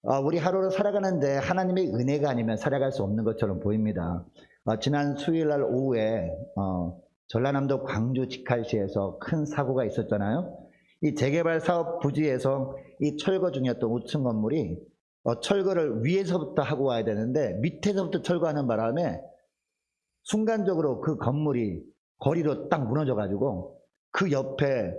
우리 하루를 살아가는데 하나님의 은혜가 아니면 살아갈 수 없는 것처럼 보입니다. 지난 수요일 날 오후에 전라남도 광주 직할시에서 큰 사고가 있었잖아요. 이 재개발 사업 부지에서 이 철거 중이었던 5층 건물이 철거를 위에서부터 하고 와야 되는데 밑에서부터 철거하는 바람에 순간적으로 그 건물이 거리로 딱 무너져 가지고 그 옆에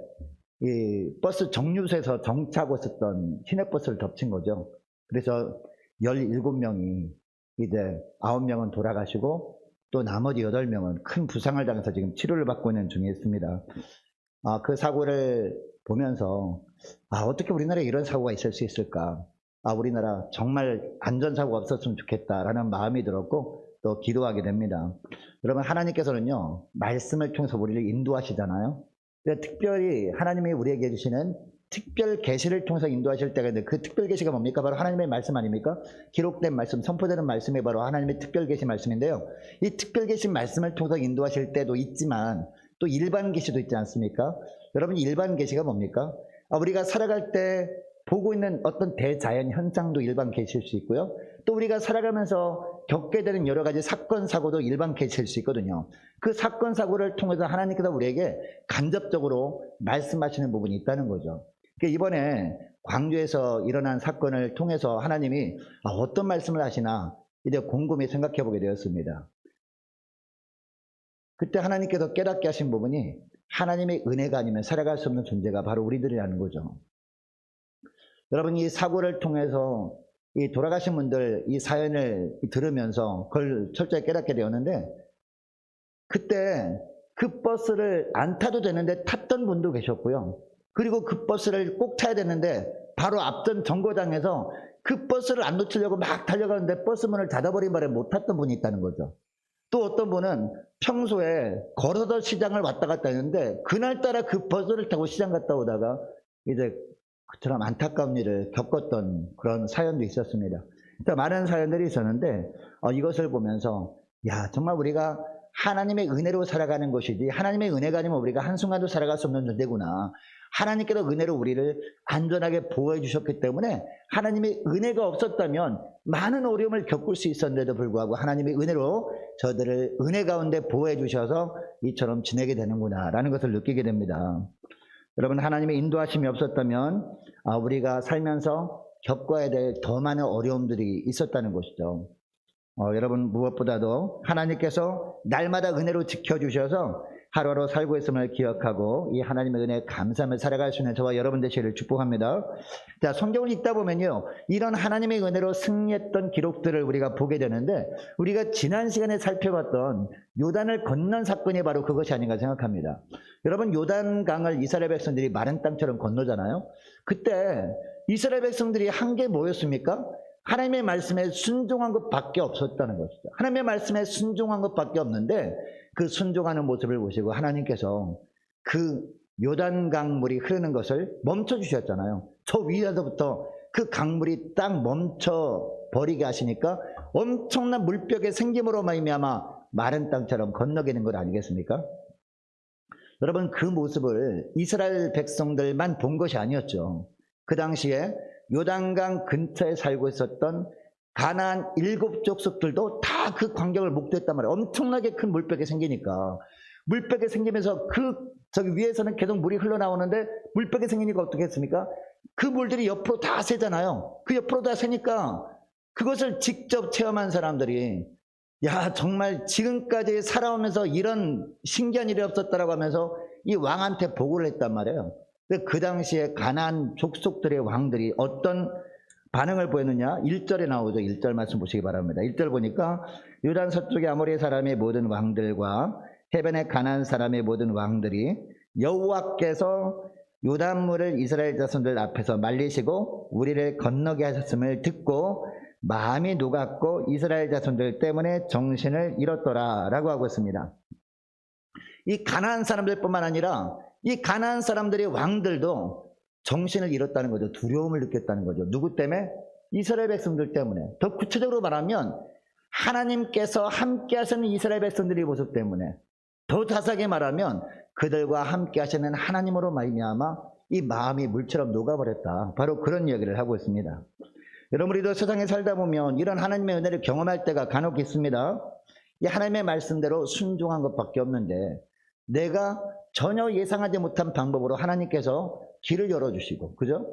이 버스 정류소에서 정차하고 있었던 시내버스를 덮친 거죠. 그래서 17명이 이제 9명은 돌아가시고 또 나머지 8명은 큰 부상을 당해서 지금 치료를 받고 있는 중에 있습니다. 그 사고를 보면서 어떻게 우리나라에 이런 사고가 있을 수 있을까? 우리나라 정말 안전사고가 없었으면 좋겠다라는 마음이 들었고 또 기도하게 됩니다. 여러분, 하나님께서는요 말씀을 통해서 우리를 인도하시잖아요. 특별히 하나님이 우리에게 주시는 특별 계시를 통해서 인도하실 때가 있는데 그 특별 계시가 뭡니까? 바로 하나님의 말씀 아닙니까? 기록된 말씀, 선포되는 말씀이 바로 하나님의 특별 계시 말씀인데요. 이 특별 계시 말씀을 통해서 인도하실 때도 있지만 또 일반 계시도 있지 않습니까? 여러분, 일반 계시가 뭡니까? 우리가 살아갈 때 보고 있는 어떤 대자연 현상도 일반 계시일 수 있고요. 또 우리가 살아가면서 겪게 되는 여러 가지 사건 사고도 일반 계시일 수 있거든요. 그 사건 사고를 통해서 하나님께서 우리에게 간접적으로 말씀하시는 부분이 있다는 거죠. 이번에 광주에서 일어난 사건을 통해서 하나님이 어떤 말씀을 하시나 이제 곰곰이 생각해 보게 되었습니다. 그때 하나님께서 깨닫게 하신 부분이 하나님의 은혜가 아니면 살아갈 수 없는 존재가 바로 우리들이라는 거죠. 여러분, 이 사고를 통해서 이 돌아가신 분들 이 사연을 들으면서 그걸 철저히 깨닫게 되었는데, 그때 그 버스를 안 타도 되는데 탔던 분도 계셨고요. 그리고 그 버스를 꼭 타야 되는데 바로 앞전 정거장에서 그 버스를 안 놓치려고 막 달려가는데 버스 문을 닫아버린 바람에 못 탔던 분이 있다는 거죠. 또 어떤 분은 평소에 걸어서 시장을 왔다 갔다 했는데 그날따라 그 버스를 타고 시장 갔다 오다가 이제 그처럼 안타까운 일을 겪었던 그런 사연도 있었습니다. 그러니까 많은 사연들이 있었는데 이것을 보면서 정말 우리가 하나님의 은혜로 살아가는 것이지 하나님의 은혜가 아니면 우리가 한순간도 살아갈 수 없는 존재구나. 하나님께서 은혜로 우리를 안전하게 보호해 주셨기 때문에 하나님의 은혜가 없었다면 많은 어려움을 겪을 수 있었는데도 불구하고 하나님의 은혜로 저들을 은혜 가운데 보호해 주셔서 이처럼 지내게 되는구나 라는 것을 느끼게 됩니다. 여러분, 하나님의 인도하심이 없었다면 우리가 살면서 겪어야 될 더 많은 어려움들이 있었다는 것이죠. 여러분, 무엇보다도 하나님께서 날마다 은혜로 지켜주셔서 하루하루 살고 있음을 기억하고 이 하나님의 은혜에 감사하며 살아갈 수 있는 저와 여러분 되시기를 축복합니다. 자, 성경을 읽다 보면요, 이런 하나님의 은혜로 승리했던 기록들을 우리가 보게 되는데 우리가 지난 시간에 살펴봤던 요단을 건넌 사건이 바로 그것이 아닌가 생각합니다. 여러분, 요단강을 이스라엘 백성들이 마른 땅처럼 건너잖아요. 그때 이스라엘 백성들이 한 게 뭐였습니까? 하나님의 말씀에 순종한 것밖에 없었다는 것이죠. 하나님의 말씀에 순종한 것밖에 없는데 그 순종하는 모습을 보시고 하나님께서 그 요단강물이 흐르는 것을 멈춰주셨잖아요. 저 위에서부터 그 강물이 딱 멈춰버리게 하시니까 엄청난 물벽의 생김으로 말미암아 마른 땅처럼 건너게 된 것 아니겠습니까? 여러분, 그 모습을 이스라엘 백성들만 본 것이 아니었죠. 그 당시에 요단강 근처에 살고 있었던 가나안 7족속들도 다 그 광경을 목도했단 말이에요. 엄청나게 큰 물벽이 생기니까. 물벽이 생기면서 저기 위에서는 계속 물이 흘러나오는데 물벽이 생기니까 어떻게 했습니까? 그 물들이 옆으로 다 새잖아요. 그 옆으로 다 새니까 그것을 직접 체험한 사람들이 정말 지금까지 살아오면서 이런 신기한 일이 없었다라고 하면서 이 왕한테 보고를 했단 말이에요. 그 당시에 가나안 족속들의 왕들이 어떤 반응을 보였느냐? 1절에 나오죠. 1절 말씀 보시기 바랍니다. 1절 보니까 요단 서쪽의 아모리 사람의 모든 왕들과 해변의 가나안 사람의 모든 왕들이 여호와께서 요단물을 이스라엘 자손들 앞에서 말리시고 우리를 건너게 하셨음을 듣고 마음이 녹았고 이스라엘 자손들 때문에 정신을 잃었더라 라고 하고 있습니다. 이 가나안 사람들뿐만 아니라 이 가나안 사람들의 왕들도 정신을 잃었다는 거죠. 두려움을 느꼈다는 거죠. 누구 때문에? 이스라엘 백성들 때문에. 더 구체적으로 말하면 하나님께서 함께 하시는 이스라엘 백성들의 모습 때문에, 더 자세하게 말하면 그들과 함께 하시는 하나님으로 말미암아 이 마음이 물처럼 녹아버렸다. 바로 그런 이야기를 하고 있습니다. 여러분, 우리도 세상에 살다 보면 이런 하나님의 은혜를 경험할 때가 간혹 있습니다. 이 하나님의 말씀대로 순종한 것밖에 없는데 내가 전혀 예상하지 못한 방법으로 하나님께서 길을 열어주시고, 그죠?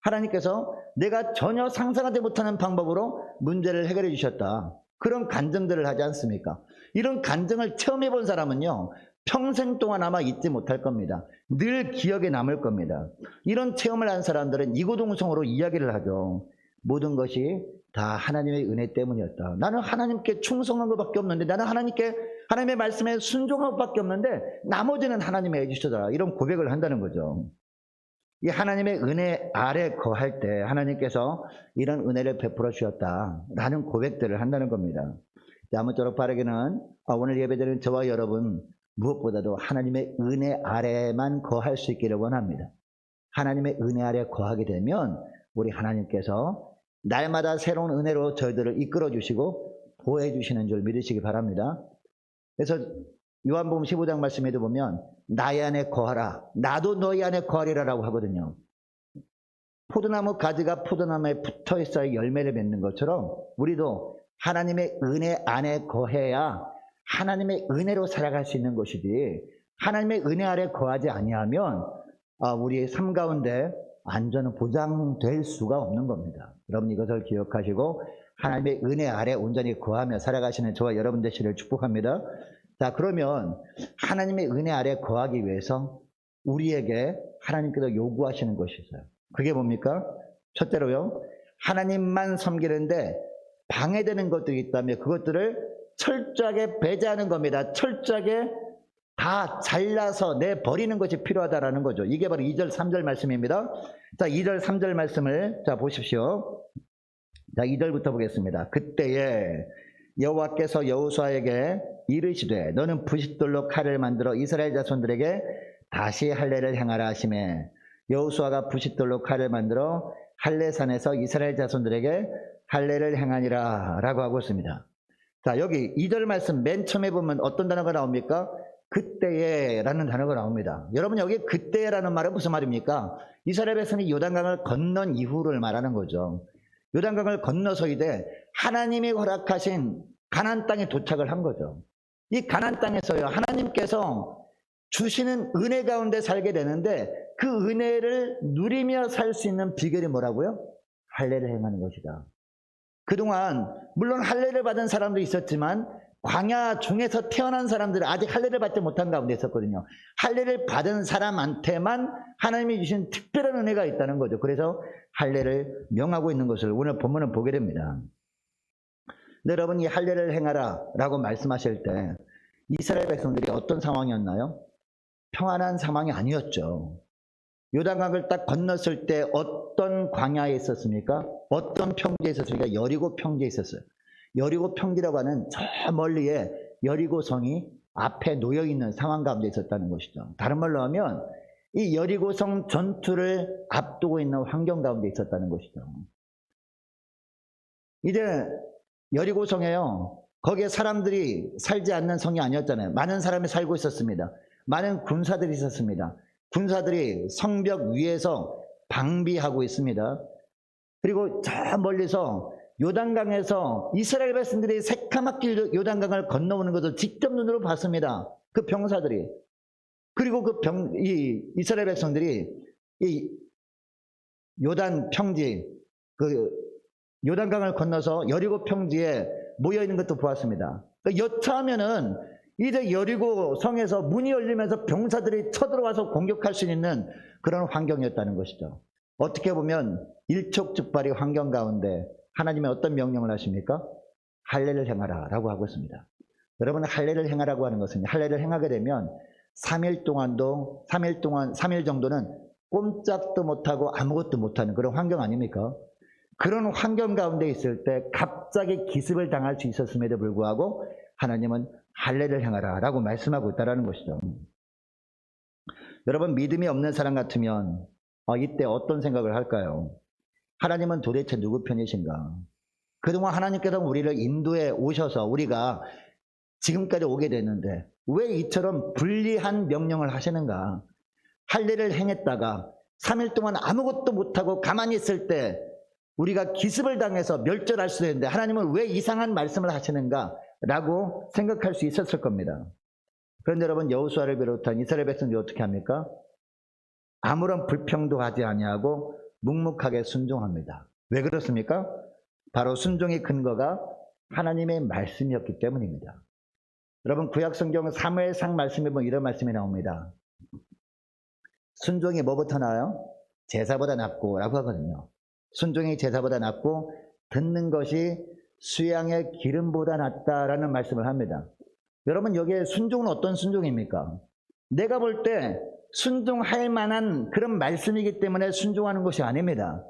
하나님께서 내가 전혀 상상하지 못하는 방법으로 문제를 해결해 주셨다. 그런 간증들을 하지 않습니까? 이런 간증을 체험해 본 사람은요, 평생 동안 아마 잊지 못할 겁니다. 늘 기억에 남을 겁니다. 이런 체험을 한 사람들은 이구동성으로 이야기를 하죠. 모든 것이 다 하나님의 은혜 때문이었다. 나는 하나님께 충성한 것밖에 없는데, 나는 하나님의 말씀에 순종한 것밖에 없는데 나머지는 하나님이 해주시더라. 이런 고백을 한다는 거죠. 이 하나님의 은혜 아래 거할 때 하나님께서 이런 은혜를 베풀어 주셨다라는 고백들을 한다는 겁니다. 아무쪼록 바라기는 오늘 예배드리는 저와 여러분 무엇보다도 하나님의 은혜 아래만 거할 수 있기를 원합니다. 하나님의 은혜 아래 거하게 되면 우리 하나님께서 날마다 새로운 은혜로 저희들을 이끌어 주시고 보호해 주시는 줄 믿으시기 바랍니다. 그래서 요한복음 15장 말씀에도 보면 나의 안에 거하라, 나도 너희 안에 거하리라 라고 하거든요. 포도나무 가지가 포도나무에 붙어 있어야 열매를 맺는 것처럼 우리도 하나님의 은혜 안에 거해야 하나님의 은혜로 살아갈 수 있는 것이지, 하나님의 은혜 아래 거하지 아니하면 우리의 삶 가운데 안전은 보장될 수가 없는 겁니다. 여러분, 이것을 기억하시고 하나님의 은혜 아래 온전히 거하며 살아가시는 저와 여러분 되시기를 축복합니다. 자, 그러면 하나님의 은혜 아래 거하기 위해서 우리에게 하나님께서 요구하시는 것이 있어요. 그게 뭡니까? 첫째로요, 하나님만 섬기는데 방해되는 것들이 있다면 그것들을 철저하게 배제하는 겁니다. 철저하게 다 잘라서 내버리는 것이 필요하다라는 거죠. 이게 바로 2절 3절 말씀입니다. 자, 2절 3절 말씀을 보십시오. 자, 2절부터 보겠습니다. 그때에 여호와께서 여호수아에게 이르시되 너는 부싯돌로 칼을 만들어 이스라엘 자손들에게 다시 할례를 행하라 하시매 여호수아가 부싯돌로 칼을 만들어 할례산에서 이스라엘 자손들에게 할례를 행하니라 라고 하고 있습니다. 자, 여기 2절 말씀 맨 처음에 보면 어떤 단어가 나옵니까? 그때에 라는 단어가 나옵니다. 여러분, 여기 그때라는 말은 무슨 말입니까? 이스라엘 백성이 요단강을 건넌 이후를 말하는 거죠. 요단강을 건너서 이제 하나님이 허락하신 가나안 땅에 도착을 한 거죠. 이 가나안 땅에서요, 하나님께서 주시는 은혜 가운데 살게 되는데 그 은혜를 누리며 살 수 있는 비결이 뭐라고요? 할례를 행하는 것이다. 그동안 물론 할례를 받은 사람도 있었지만 광야 중에서 태어난 사람들은 아직 할례를 받지 못한 가운데 있었거든요. 할례를 받은 사람한테만 하나님이 주신 특별한 은혜가 있다는 거죠. 그래서 할례를 명하고 있는 것을 오늘 본문은 보게 됩니다. 근데 여러분, 이 할례를 행하라 라고 말씀하실 때 이스라엘 백성들이 어떤 상황이었나요? 평안한 상황이 아니었죠. 요단강을 딱 건넜을 때 어떤 광야에 있었습니까? 어떤 평지에 있었습니까? 여리고 평지에 있었어요. 여리고 평지라고 하는 저 멀리에 여리고성이 앞에 놓여있는 상황 가운데 있었다는 것이죠. 다른 말로 하면 이 여리고성 전투를 앞두고 있는 환경 가운데 있었다는 것이죠. 이제 여리고성에요, 거기에 사람들이 살지 않는 성이 아니었잖아요. 많은 사람이 살고 있었습니다. 많은 군사들이 있었습니다. 군사들이 성벽 위에서 방비하고 있습니다. 그리고 저 멀리서 요단강에서 이스라엘 백성들이 새카맣게 요단강을 건너오는 것을 직접 눈으로 봤습니다. 그 병사들이. 그리고 이 이스라엘 백성들이 이 요단 평지, 요단강을 건너서 여리고 평지에 모여있는 것도 보았습니다. 여차하면은 이제 여리고 성에서 문이 열리면서 병사들이 쳐들어와서 공격할 수 있는 그런 환경이었다는 것이죠. 어떻게 보면 일촉즉발의 환경 가운데 하나님의 어떤 명령을 하십니까? 할례를 행하라 라고 하고 있습니다. 여러분, 할례를 행하라고 하는 것은 할례를 행하게 되면 3일 정도는 꼼짝도 못하고 아무것도 못하는 그런 환경 아닙니까? 그런 환경 가운데 있을 때 갑자기 기습을 당할 수 있었음에도 불구하고 하나님은 할례를 행하라 라고 말씀하고 있다는 것이죠. 여러분, 믿음이 없는 사람 같으면 이때 어떤 생각을 할까요? 하나님은 도대체 누구 편이신가? 그동안 하나님께서 우리를 인도해 오셔서 우리가 지금까지 오게 됐는데 왜 이처럼 불리한 명령을 하시는가? 할례를 행했다가 3일 동안 아무것도 못하고 가만히 있을 때 우리가 기습을 당해서 멸절할 수도 있는데 하나님은 왜 이상한 말씀을 하시는가라고 생각할 수 있었을 겁니다. 그런데 여러분, 여호수아를 비롯한 이스라엘 백성들이 어떻게 합니까? 아무런 불평도 하지 아니하고 묵묵하게 순종합니다. 왜 그렇습니까? 바로 순종의 근거가 하나님의 말씀이었기 때문입니다. 여러분, 구약 성경 사무엘상 말씀에 보면 이런 말씀이 나옵니다. 순종이 뭐부터 나와요? 제사보다 낫고 라고 하거든요. 순종이 제사보다 낫고 듣는 것이 수양의 기름보다 낫다라는 말씀을 합니다. 여러분, 여기에 순종은 어떤 순종입니까? 내가 볼 때 순종할 만한 그런 말씀이기 때문에 순종하는 것이 아닙니다.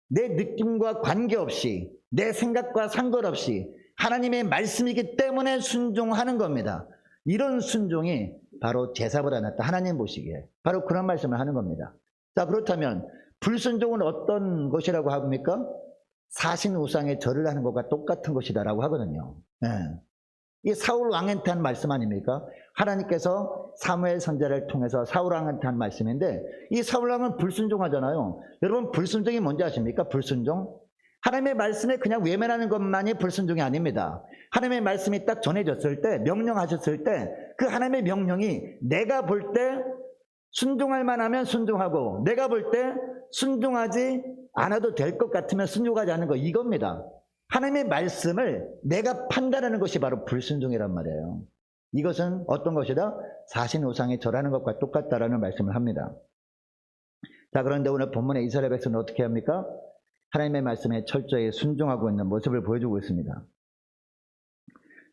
내 느낌과 관계없이, 내 생각과 상관없이 하나님의 말씀이기 때문에 순종하는 겁니다. 이런 순종이 바로 제사보다 낫다. 하나님 보시기에 바로 그런 말씀을 하는 겁니다. 자, 그렇다면 불순종은 어떤 것이라고 합니까? 사신 우상에 절을 하는 것과 똑같은 것이다라고 하거든요. 네. 이 사울 왕한테 한 말씀 아닙니까? 하나님께서 사무엘 선지자를 통해서 사울 왕한테 한 말씀인데, 이 사울 왕은 불순종하잖아요. 여러분, 불순종이 뭔지 아십니까? 불순종? 하나님의 말씀에 그냥 외면하는 것만이 불순종이 아닙니다. 하나님의 말씀이 딱 전해졌을 때, 명령하셨을 때 그 하나님의 명령이 내가 볼 때 순종할 만하면 순종하고, 내가 볼 때 순종하지 않아도 될 것 같으면 순종하지 않는 거, 이겁니다. 하나님의 말씀을 내가 판단하는 것이 바로 불순종이란 말이에요. 이것은 어떤 것이다? 사신 우상에 절하는 것과 똑같다라는 말씀을 합니다. 자, 그런데 오늘 본문의 이스라엘 백성은 어떻게 합니까? 하나님의 말씀에 철저히 순종하고 있는 모습을 보여주고 있습니다.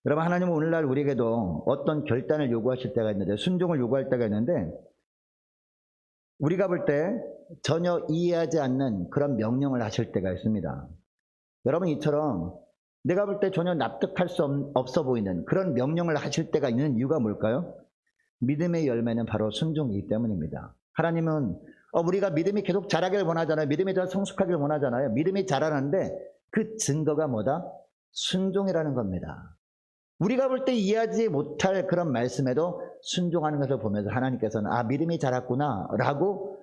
여러분, 하나님은 오늘날 우리에게도 어떤 결단을 요구하실 때가 있는데, 순종을 요구할 때가 있는데, 우리가 볼 때 전혀 이해하지 않는 그런 명령을 하실 때가 있습니다. 여러분, 이처럼 내가 볼 때 전혀 납득할 수 없어 보이는 그런 명령을 하실 때가 있는 이유가 뭘까요? 믿음의 열매는 바로 순종이기 때문입니다. 하나님은 우리가 믿음이 계속 자라기를 원하잖아요. 믿음이 더 성숙하기를 원하잖아요. 믿음이 자라는데 그 증거가 뭐다? 순종이라는 겁니다. 우리가 볼 때 이해하지 못할 그런 말씀에도 순종하는 것을 보면서 하나님께서는 믿음이 자랐구나 라고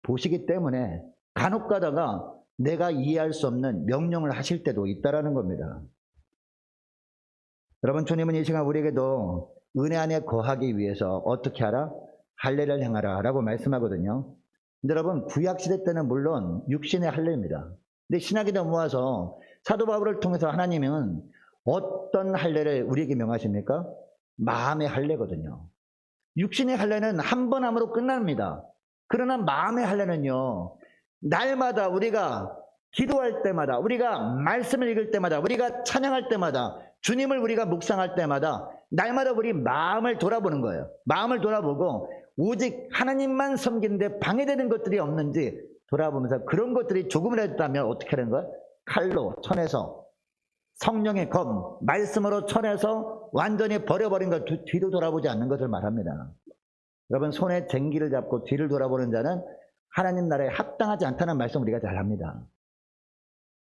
보시기 때문에 간혹 가다가 내가 이해할 수 없는 명령을 하실 때도 있다라는 겁니다. 여러분, 주님은 이 시간 우리에게도 은혜 안에 거하기 위해서 어떻게 하라? 할례를 행하라 라고 말씀하거든요. 근데 여러분, 구약시대 때는 물론 육신의 할례입니다. 근데 신약에 넘어와서 사도 바울을 통해서 하나님은 어떤 할례를 우리에게 명하십니까? 마음의 할례거든요. 육신의 할례는 한 번 함으로 끝납니다. 그러나 마음의 할례는요, 날마다 우리가 기도할 때마다, 우리가 말씀을 읽을 때마다, 우리가 찬양할 때마다, 주님을 우리가 묵상할 때마다 날마다 우리 마음을 돌아보는 거예요. 마음을 돌아보고 오직 하나님만 섬기는데 방해되는 것들이 없는지 돌아보면서 그런 것들이 조금이라도 있다면 어떻게 하는 거예요? 칼로 쳐내서, 성령의 검, 말씀으로 쳐내서 완전히 버려버린 것, 뒤도 돌아보지 않는 것을 말합니다. 여러분, 손에 쟁기를 잡고 뒤를 돌아보는 자는 하나님 나라에 합당하지 않다는 말씀 우리가 잘 합니다.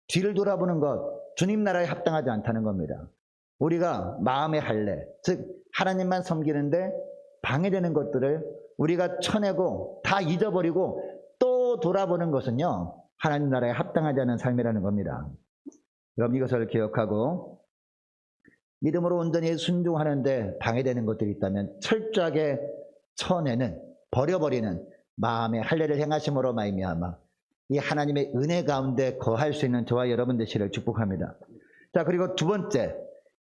뒤를 돌아보는 것, 주님 나라에 합당하지 않다는 겁니다. 우리가 마음의 할례, 즉 하나님만 섬기는데 방해되는 것들을 우리가 쳐내고 다 잊어버리고 또 돌아보는 것은요, 하나님 나라에 합당하지 않은 삶이라는 겁니다. 그럼 이것을 기억하고 믿음으로 온전히 순종하는데 방해되는 것들이 있다면 철저하게 쳐내는, 버려버리는 마음의 할례를 행하심으로 말미암아 이 하나님의 은혜 가운데 거할 수 있는 저와 여러분 되시기를 축복합니다. 자, 그리고 두 번째,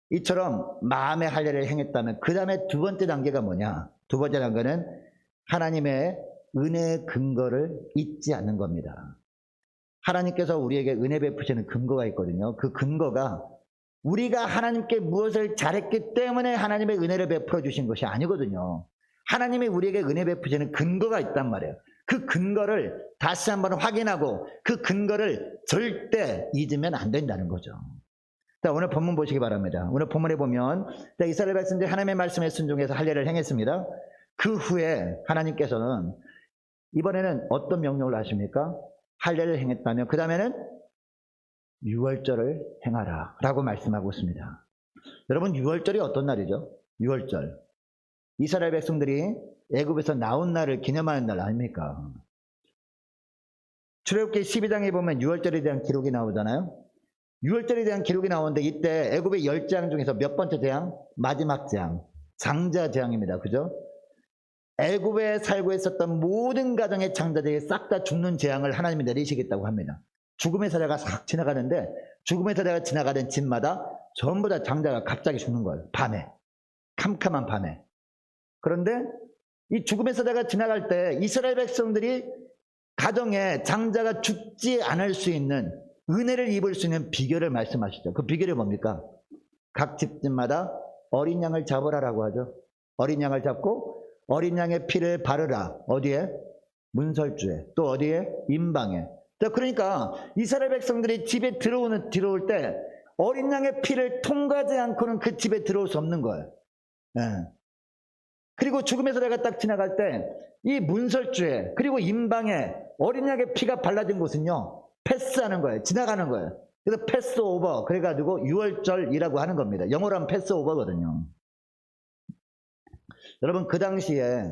이처럼 마음의 할례를 행했다면 그 다음에 두 번째 단계가 뭐냐? 두 번째 단계는 하나님의 은혜의 근거를 잊지 않는 겁니다. 하나님께서 우리에게 은혜 베푸시는 근거가 있거든요. 그 근거가 우리가 하나님께 무엇을 잘했기 때문에 하나님의 은혜를 베풀어 주신 것이 아니거든요. 하나님이 우리에게 은혜 베푸시는 근거가 있단 말이에요. 그 근거를 다시 한번 확인하고 그 근거를 절대 잊으면 안 된다는 거죠. 자, 오늘 본문 보시기 바랍니다. 오늘 본문에 보면 이스라엘 백성들이 하나님의 말씀에 순종해서 할례를 행했습니다. 그 후에 하나님께서는 이번에는 어떤 명령을 하십니까? 할례를 행했다면 그 다음에는 유월절을 행하라 라고 말씀하고 있습니다. 여러분, 유월절이 어떤 날이죠? 유월절, 이스라엘 백성들이 애굽에서 나온 날을 기념하는 날 아닙니까? 출애굽기 12장에 보면 유월절에 대한 기록이 나오잖아요. 유월절에 대한 기록이 나오는데 이때 애굽의 10재앙 중에서 몇 번째 재앙? 마지막 재앙, 장자 재앙입니다. 그죠? 애굽에 살고 있었던 모든 가정의 장자들이 싹 다 죽는 재앙을 하나님이 내리시겠다고 합니다. 죽음의 사자가 싹 지나가는데 죽음의 사자가 지나가는 집마다 전부 다 장자가 갑자기 죽는 거예요. 밤에. 캄캄한 밤에. 그런데 이 죽음의 사자가 지나갈 때 이스라엘 백성들이 가정에 장자가 죽지 않을 수 있는 은혜를 입을 수 있는 비결을 말씀하시죠. 그 비결이 뭡니까? 각 집집마다 어린 양을 잡으라라고 하죠. 어린 양을 잡고 어린 양의 피를 바르라. 어디에? 문설주에. 또 어디에? 임방에. 그러니까 이스라엘 백성들이 집에 들어올 때 어린 양의 피를 통과하지 않고는 그 집에 들어올 수 없는 거예요. 예. 그리고 죽음의 사자가 딱 지나갈 때 이 문설주에 그리고 임방에 어린 양의 피가 발라진 곳은요, 패스하는 거예요. 지나가는 거예요. 그래서 패스오버, 그래가지고 유월절이라고 하는 겁니다. 영어로 하면 패스오버거든요. 여러분, 그 당시에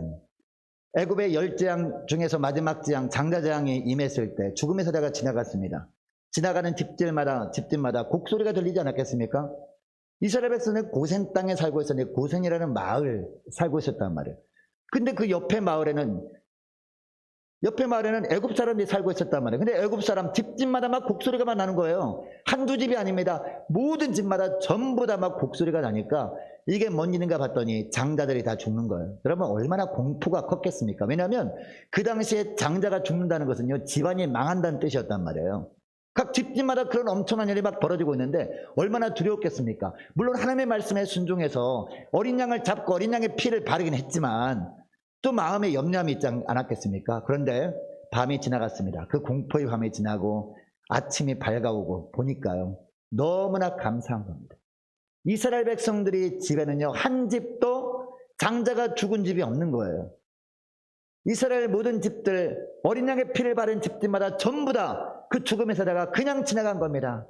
애굽의 10재앙 중에서 마지막 재앙, 장자재앙이 임했을 때 죽음의 사자가 지나갔습니다. 지나가는 집집마다 곡소리가 들리지 않았겠습니까? 이스라엘 백성은 고센 땅에 살고 있었는데 고센이라는 마을 살고 있었단 말이에요. 근데 그 옆에 마을에는 애굽 사람들이 살고 있었단 말이에요. 근데 애굽 사람 집집마다 막 곡소리가 막 나는 거예요. 한두 집이 아닙니다. 모든 집마다 전부 다 막 곡소리가 나니까 이게 뭔 일인가 봤더니 장자들이 다 죽는 거예요. 여러분, 얼마나 공포가 컸겠습니까? 왜냐하면 그 당시에 장자가 죽는다는 것은요, 집안이 망한다는 뜻이었단 말이에요. 각 집집마다 그런 엄청난 일이 막 벌어지고 있는데 얼마나 두려웠겠습니까? 물론 하나님의 말씀에 순종해서 어린 양을 잡고 어린 양의 피를 바르긴 했지만 또 마음에 염려함이 있지 않았겠습니까? 그런데 밤이 지나갔습니다. 그 공포의 밤이 지나고 아침이 밝아오고 보니까요, 너무나 감사한 겁니다. 이스라엘 백성들이 집에는요, 한 집도 장자가 죽은 집이 없는 거예요. 이스라엘 모든 집들, 어린 양의 피를 바른 집들마다 전부 다 그 죽음의 사자가 그냥 지나간 겁니다.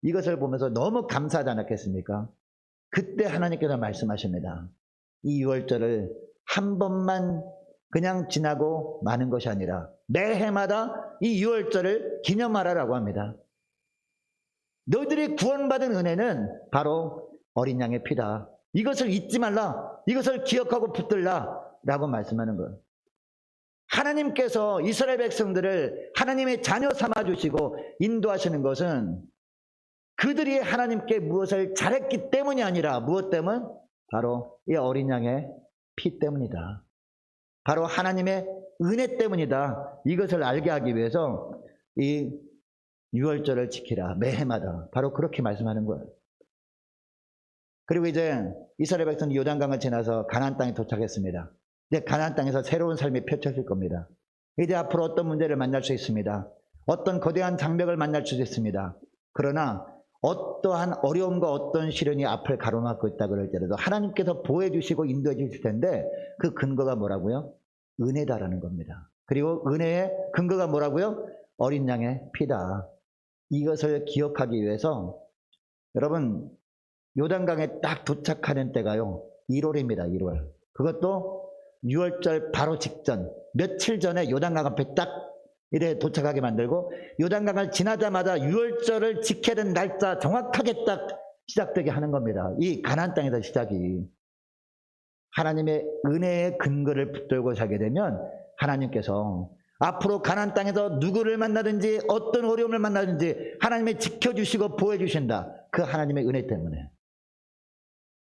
이것을 보면서 너무 감사하지 않았겠습니까? 그때 하나님께서 말씀하십니다. 이 유월절을 한 번만 그냥 지나고 마는 것이 아니라 매해마다 이 유월절을 기념하라라고 합니다. 너희들이 구원받은 은혜는 바로 어린 양의 피다. 이것을 잊지 말라. 이것을 기억하고 붙들라 라고 말씀하는 거예요. 하나님께서 이스라엘 백성들을 하나님의 자녀 삼아주시고 인도하시는 것은 그들이 하나님께 무엇을 잘했기 때문이 아니라 무엇 때문? 바로 이 어린 양의 피 때문이다. 바로 하나님의 은혜 때문이다. 이것을 알게 하기 위해서 이 유월절을 지키라. 매해마다. 바로 그렇게 말씀하는 거예요. 그리고 이제 이스라엘 백성이 요단강을 지나서 가나안 땅에 도착했습니다. 이제 가나안 땅에서 새로운 삶이 펼쳐질 겁니다. 이제 앞으로 어떤 문제를 만날 수 있습니다. 어떤 거대한 장벽을 만날 수 있습니다. 그러나 어떠한 어려움과 어떤 시련이 앞을 가로막고 있다 그럴때라도 하나님께서 보호해 주시고 인도해 주실 텐데 그 근거가 뭐라고요? 은혜다라는 겁니다. 그리고 은혜의 근거가 뭐라고요? 어린 양의 피다. 이것을 기억하기 위해서 여러분, 요단강에 딱 도착하는 때가요, 1월입니다. 1월. 그것도 6월절 바로 직전, 며칠 전에 요단강 앞에 딱 이래 도착하게 만들고 요단강을 지나자마자 6월절을 지켜야 되는 날짜 정확하게 딱 시작되게 하는 겁니다. 이 가나안 땅에서 시작이. 하나님의 은혜의 근거를 붙들고 살게 되면 하나님께서 앞으로 가나안 땅에서 누구를 만나든지 어떤 어려움을 만나든지 하나님이 지켜주시고 보호해 주신다. 그 하나님의 은혜 때문에,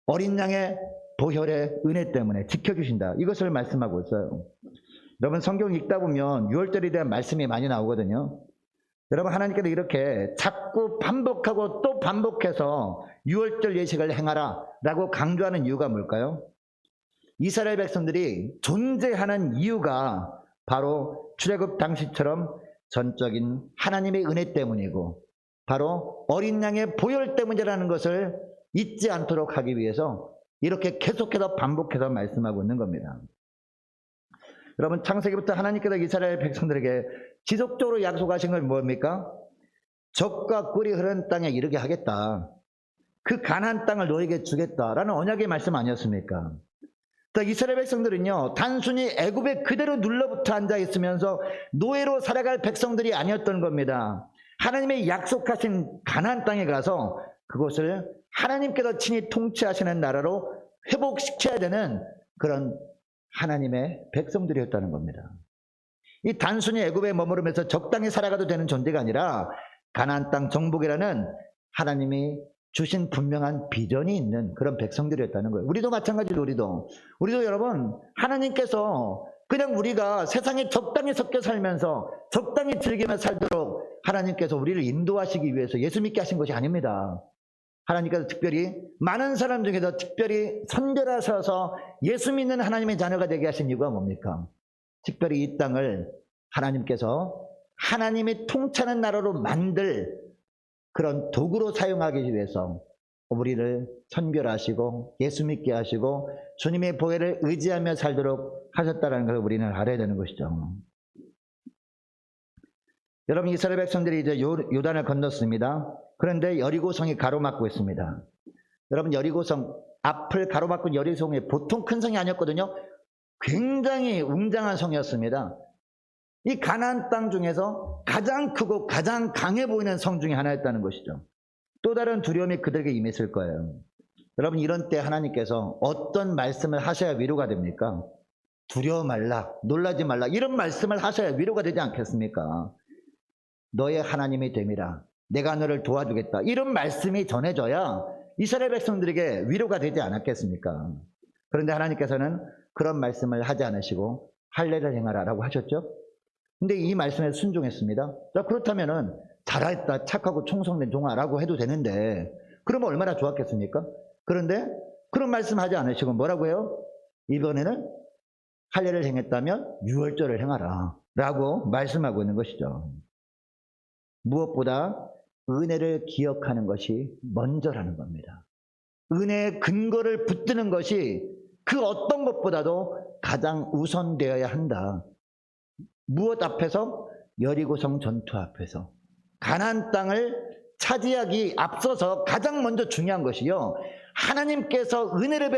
어린 양의 보혈의 은혜 때문에 지켜주신다. 이것을 말씀하고 있어요. 여러분, 성경 읽다 보면 6월절에 대한 말씀이 많이 나오거든요. 여러분, 하나님께서 이렇게 자꾸 반복하고 또 반복해서 6월절 예식을 행하라 라고 강조하는 이유가 뭘까요? 이스라엘 백성들이 존재하는 이유가 바로 출애굽 당시처럼 전적인 하나님의 은혜 때문이고 바로 어린 양의 보혈 때문이라는 것을 잊지 않도록 하기 위해서 이렇게 계속해서 반복해서 말씀하고 있는 겁니다. 여러분, 창세기부터 하나님께서 이스라엘 백성들에게 지속적으로 약속하신 건 뭡니까? 젖과 꿀이 흐르는 땅에 이르게 하겠다. 그 가나안 땅을 너에게 주겠다라는 언약의 말씀 아니었습니까? 이스라엘 백성들은요, 단순히 애굽에 그대로 눌러붙어 앉아 있으면서 노예로 살아갈 백성들이 아니었던 겁니다. 하나님의 약속하신 가나안 땅에 가서 그곳을 하나님께서 친히 통치하시는 나라로 회복시켜야 되는 그런 하나님의 백성들이었다는 겁니다. 이 단순히 애굽에 머무르면서 적당히 살아가도 되는 존재가 아니라 가나안 땅 정복이라는 하나님이 주신 분명한 비전이 있는 그런 백성들이었다는 거예요. 우리도 마찬가지로 우리도 여러분, 하나님께서 그냥 우리가 세상에 적당히 섞여 살면서 적당히 즐기며 살도록 하나님께서 우리를 인도하시기 위해서 예수 믿게 하신 것이 아닙니다. 하나님께서 특별히 많은 사람 중에서 특별히 선별하셔서 예수 믿는 하나님의 자녀가 되게 하신 이유가 뭡니까? 특별히 이 땅을 하나님께서 하나님이 통치하는 나라로 만들 그런 도구로 사용하기 위해서 우리를 선별하시고 예수 믿게 하시고 주님의 보혜를 의지하며 살도록 하셨다는 걸 우리는 알아야 되는 것이죠. 여러분, 이스라엘 백성들이 이제 요단을 건넜습니다. 그런데 여리고성이 가로막고 있습니다. 여러분, 여리고성 앞을 가로막고 여리고성이 보통 큰 성이 아니었거든요. 굉장히 웅장한 성이었습니다. 이 가나안 땅 중에서 가장 크고 가장 강해 보이는 성 중에 하나였다는 것이죠. 또 다른 두려움이 그들에게 임했을 거예요. 여러분, 이런 때 하나님께서 어떤 말씀을 하셔야 위로가 됩니까? 두려워 말라, 놀라지 말라, 이런 말씀을 하셔야 위로가 되지 않겠습니까? 너의 하나님이 됨이라, 내가 너를 도와주겠다, 이런 말씀이 전해져야 이스라엘 백성들에게 위로가 되지 않았겠습니까? 그런데 하나님께서는 그런 말씀을 하지 않으시고 할례를 행하라 라고 하셨죠. 근데 이 말씀에 순종했습니다. 자, 그렇다면은 잘했다, 착하고 충성된 종아라고 해도 되는데, 그러면 얼마나 좋았겠습니까? 그런데 그런 말씀 하지 않으시고 뭐라고 해요? 이번에는 할례를 행했다면 유월절을 행하라 라고 말씀하고 있는 것이죠. 무엇보다 은혜를 기억하는 것이 먼저라는 겁니다. 은혜의 근거를 붙드는 것이 그 어떤 것보다도 가장 우선되어야 한다. 무엇 앞에서? 여리고성 전투 앞에서 가나안 땅을 차지하기 앞서서 가장 먼저 중요한 것이요, 하나님께서 은혜를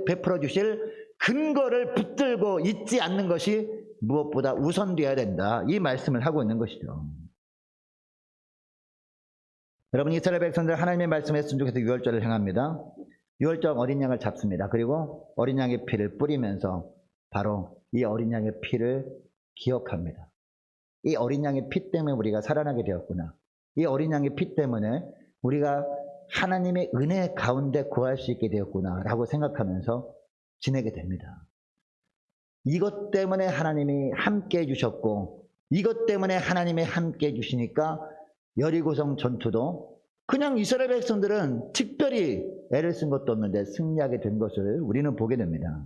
베풀어 주실 근거를 붙들고 있지 않는 것이 무엇보다 우선되어야 된다, 이 말씀을 하고 있는 것이죠. 여러분, 이스라엘 백성들 하나님의 말씀에 순종해서 유월절을 행합니다. 유월절 어린 양을 잡습니다. 그리고 어린 양의 피를 뿌리면서 바로 이 어린 양의 피를 기억합니다. 이 어린 양의 피 때문에 우리가 살아나게 되었구나. 이 어린 양의 피 때문에 우리가 하나님의 은혜 가운데 구할 수 있게 되었구나 라고 생각하면서 지내게 됩니다. 이것 때문에 하나님이 함께 해주셨고, 이것 때문에 하나님이 함께 해주시니까 여리고성 전투도 그냥 이스라엘 백성들은 특별히 애를 쓴 것도 없는데 승리하게 된 것을 우리는 보게 됩니다.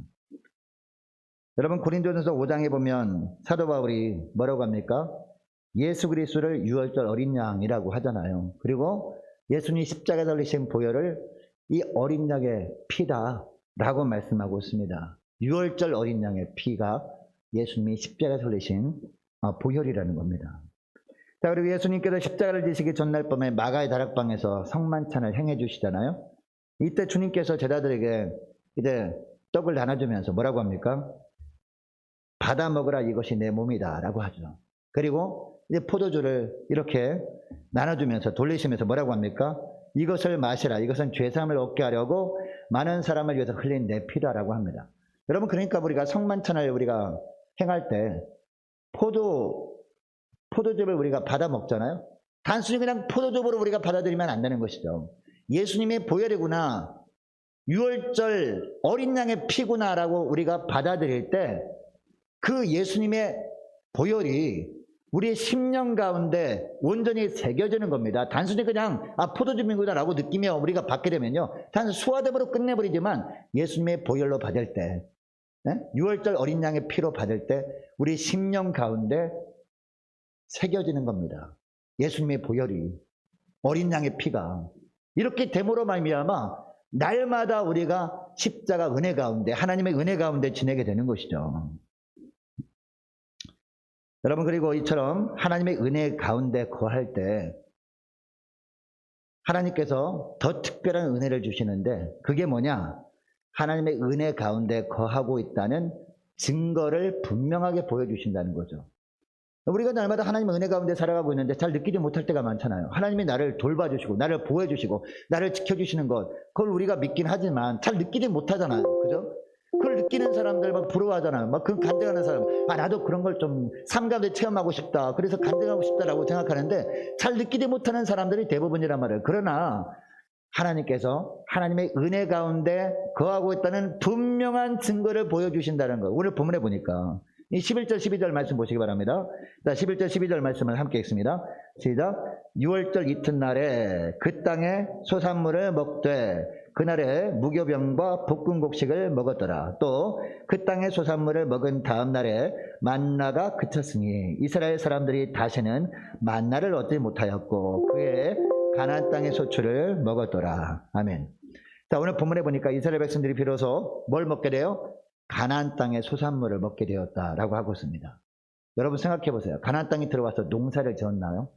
여러분, 고린도전서 5장에 보면 사도 바울이 뭐라고 합니까? 예수 그리스도를 유월절 어린 양이라고 하잖아요. 그리고 예수님이 십자가에 달리신 보혈을 이 어린 양의 피다라고 말씀하고 있습니다. 유월절 어린 양의 피가 예수님이 십자가에 달리신 보혈이라는 겁니다. 자, 그리고 예수님께서 십자가를 지시기 전날 밤에 마가의 다락방에서 성만찬을 행해 주시잖아요. 이때 주님께서 제자들에게 이제 떡을 나눠주면서 뭐라고 합니까? 받아 먹으라, 이것이 내 몸이다 라고 하죠. 그리고 이제 포도주를 이렇게 나눠주면서 돌리시면서 뭐라고 합니까? 이것을 마시라, 이것은 죄사함을 얻게 하려고 많은 사람을 위해서 흘린 내 피다라고 합니다. 여러분, 그러니까 우리가 성만찬을 우리가 행할 때 포도즙을 우리가 받아 먹잖아요. 단순히 그냥 포도즙으로 우리가 받아들이면 안 되는 것이죠. 예수님의 보혈이구나, 유월절 어린 양의 피구나라고 우리가 받아들일 때 그 예수님의 보혈이 우리의 심령 가운데 온전히 새겨지는 겁니다. 단순히 그냥 포도즙이구나 라고 느끼며 우리가 받게 되면요, 단순히 수화됨으로 끝내버리지만 예수님의 보혈로 받을 때, 유월절 어린 양의 피로 받을 때 우리 심령 가운데 새겨지는 겁니다. 예수님의 보혈이, 어린 양의 피가 이렇게 됨으로 말미암아 날마다 우리가 십자가 은혜 가운데, 하나님의 은혜 가운데 지내게 되는 것이죠. 여러분, 그리고 이처럼 하나님의 은혜 가운데 거할 때 하나님께서 더 특별한 은혜를 주시는데, 그게 뭐냐? 하나님의 은혜 가운데 거하고 있다는 증거를 분명하게 보여주신다는 거죠. 우리가 날마다 하나님의 은혜 가운데 살아가고 있는데 잘 느끼지 못할 때가 많잖아요. 하나님이 나를 돌봐주시고 나를 보호해주시고 나를 지켜주시는 것, 그걸 우리가 믿긴 하지만 잘 느끼지 못하잖아요. 그죠? 그걸 느끼는 사람들 막 부러워하잖아요. 막 그 간증하는 사람, 나도 그런 걸 좀 삶 가운데 체험하고 싶다, 그래서 간증하고 싶다라고 생각하는데 잘 느끼지 못하는 사람들이 대부분이란 말이에요. 그러나 하나님께서 하나님의 은혜 가운데 거하고 있다는 분명한 증거를 보여주신다는 거, 오늘 본문에 보니까 이 11절 12절 말씀 보시기 바랍니다. 자, 11절 12절 말씀을 함께 읽습니다. 시작. 6월절 이튿날에 그 땅에 소산물을 먹되 그날에 무교병과 볶은 곡식을 먹었더라. 또 그 땅의 소산물을 먹은 다음 날에 만나가 그쳤으니 이스라엘 사람들이 다시는 만나를 얻지 못하였고 그의 가나안 땅의 소출을 먹었더라. 아멘. 자, 오늘 본문에 보니까 이스라엘 백성들이 비로소 뭘 먹게 돼요? 가나안 땅의 소산물을 먹게 되었다라고 하고 있습니다. 여러분 생각해 보세요. 가나안 땅에 들어와서 농사를 지었나요?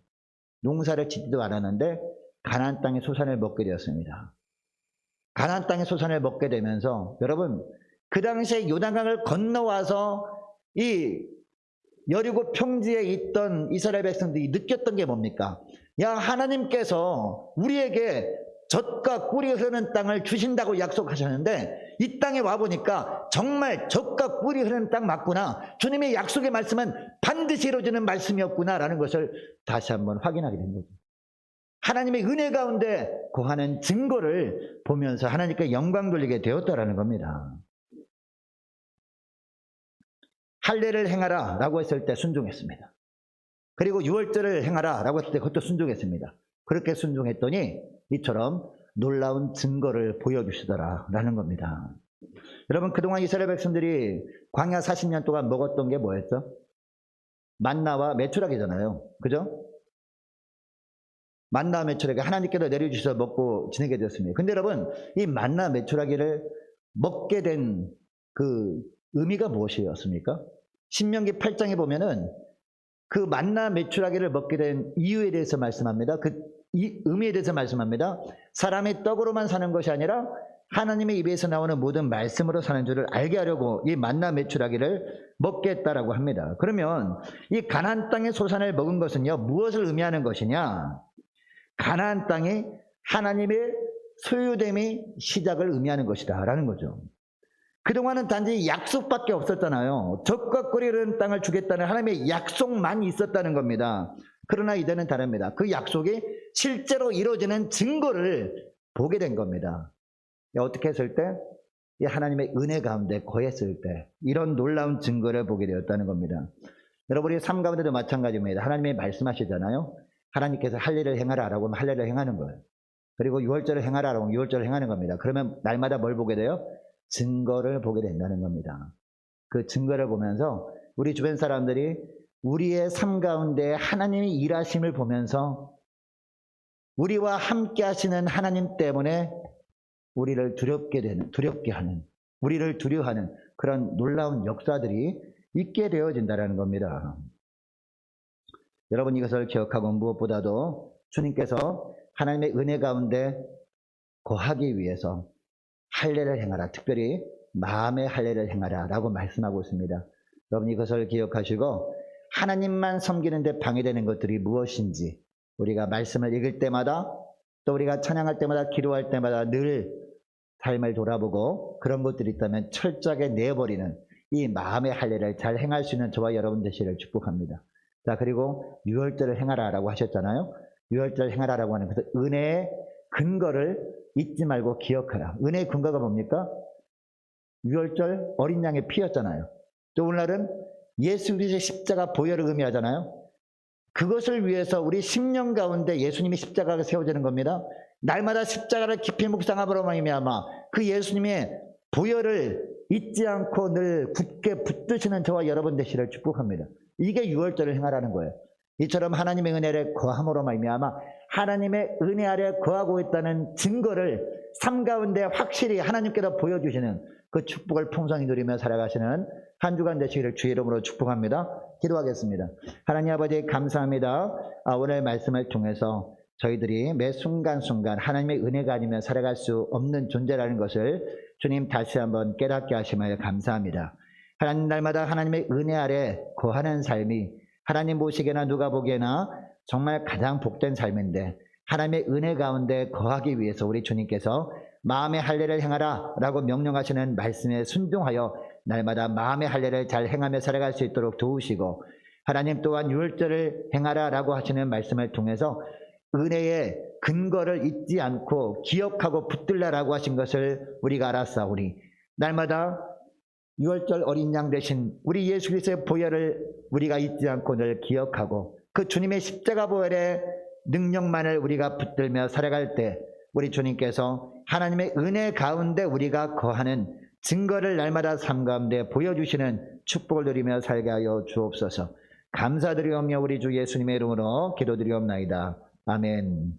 농사를 짓지도 않았는데 가나안 땅의 소산을 먹게 되었습니다. 가나안 땅의 소산을 먹게 되면서 여러분 그 당시에 요단강을 건너와서 이 여리고 평지에 있던 이스라엘 백성들이 느꼈던 게 뭡니까? 야, 하나님께서 우리에게 젖과 꿀이 흐르는 땅을 주신다고 약속하셨는데 이 땅에 와보니까 정말 젖과 꿀이 흐르는 땅 맞구나, 주님의 약속의 말씀은 반드시 이루어지는 말씀이었구나 라는 것을 다시 한번 확인하게 된 거죠. 하나님의 은혜 가운데 거하는 증거를 보면서 하나님께 영광 돌리게 되었다라는 겁니다. 할례를 행하라 라고 했을 때 순종했습니다. 그리고 유월절을 행하라 라고 했을 때 그것도 순종했습니다. 그렇게 순종했더니 이처럼 놀라운 증거를 보여주시더라 라는 겁니다. 여러분 그동안 이스라엘 백성들이 광야 40년 동안 먹었던 게 뭐였죠? 만나와 메추라기잖아요. 그죠? 만나와 메추라기 하나님께서 내려주셔서 먹고 지내게 되었습니다. 근데 여러분 이 만나 메추라기를 먹게 된 그 의미가 무엇이었습니까? 신명기 8장에 보면은 그 만나 메추라기를 먹게 된 이유에 대해서 말씀합니다. 이 의미에 대해서 말씀합니다. 사람이 떡으로만 사는 것이 아니라 하나님의 입에서 나오는 모든 말씀으로 사는 줄을 알게 하려고 이 만나 메추라기를 먹게 했다라고 합니다. 그러면 이 가나안 땅의 소산을 먹은 것은요 무엇을 의미하는 것이냐? 가나안 땅이 하나님의 소유됨이 시작을 의미하는 것이다 라는 거죠. 그동안은 단지 약속밖에 없었잖아요. 젖과 꿀이 흐르는 땅을 주겠다는 하나님의 약속만 있었다는 겁니다. 그러나 이제는 다릅니다. 그 약속이 실제로 이루어지는 증거를 보게 된 겁니다. 어떻게 했을 때? 이 하나님의 은혜 가운데 거했을 때 이런 놀라운 증거를 보게 되었다는 겁니다. 여러분의 삶 가운데도 마찬가지입니다. 하나님이 말씀하시잖아요. 하나님께서 할례를 행하라 라고 하면 할례를 행하는 거예요. 그리고 유월절을 행하라 라고 하면 유월절을 행하는 겁니다. 그러면 날마다 뭘 보게 돼요? 증거를 보게 된다는 겁니다. 그 증거를 보면서 우리 주변 사람들이 우리의 삶 가운데 하나님의 일하심을 보면서 우리와 함께 하시는 하나님 때문에 우리를 두렵게 하는, 우리를 두려워하는 그런 놀라운 역사들이 있게 되어진다는 겁니다. 여러분 이것을 기억하고 무엇보다도 주님께서 하나님의 은혜 가운데 거하기 위해서 할례를 행하라, 특별히 마음의 할례를 행하라 라고 말씀하고 있습니다. 여러분 이것을 기억하시고 하나님만 섬기는 데 방해되는 것들이 무엇인지 우리가 말씀을 읽을 때마다 또 우리가 찬양할 때마다 기도할 때마다 늘 삶을 돌아보고 그런 것들이 있다면 철저하게 내어버리는 이 마음의 할례를 잘 행할 수 있는 저와 여러분 되시기를 축복합니다. 자, 그리고 유월절을 행하라 라고 하셨잖아요. 유월절을 행하라 라고 하는 그 은혜의 근거를 잊지 말고 기억하라. 은혜의 근거가 뭡니까? 유월절 어린 양의 피였잖아요. 또 오늘날은 예수 그리스도의 십자가 보혈을 의미하잖아요. 그것을 위해서 우리 10년 가운데 예수님이 십자가가 세워지는 겁니다. 날마다 십자가를 깊이 묵상함으로 말미암아 그 예수님의 보혈을 잊지 않고 늘 굳게 붙드시는 저와 여러분 되시기를 축복합니다. 이게 유월절을 행하라는 거예요. 이처럼 하나님의 은혜를 거함으로 말미암아 하나님의 은혜 아래 거하고 있다는 증거를 삶 가운데 확실히 하나님께서 보여주시는 그 축복을 풍성히 누리며 살아가시는 한 주간 되시기를 주의 이름으로 축복합니다. 기도하겠습니다. 하나님 아버지 감사합니다. 오늘 말씀을 통해서 저희들이 매 순간순간 하나님의 은혜가 아니면 살아갈 수 없는 존재라는 것을 주님 다시 한번 깨닫게 하심을 감사합니다. 하나님 날마다 하나님의 은혜 아래 거하는 삶이 하나님 보시기에나 누가 보기에나 정말 가장 복된 삶인데, 하나님의 은혜 가운데 거하기 위해서 우리 주님께서 마음의 할례를 행하라 라고 명령하시는 말씀에 순종하여 날마다 마음의 할례를 잘 행하며 살아갈 수 있도록 도우시고, 하나님 또한 유월절을 행하라 라고 하시는 말씀을 통해서 은혜의 근거를 잊지 않고 기억하고 붙들라라고 하신 것을 우리가 알았사오니, 날마다 유월절 어린 양 대신 우리 예수 그리스도의 보혈을 우리가 잊지 않고 늘 기억하고 그 주님의 십자가 보혈의 능력만을 우리가 붙들며 살아갈 때 우리 주님께서 하나님의 은혜 가운데 우리가 거하는 증거를 날마다 삶 가운데 보여주시는 축복을 누리며 살게 하여 주옵소서. 감사드리오며 우리 주 예수님의 이름으로 기도드리옵나이다. 아멘.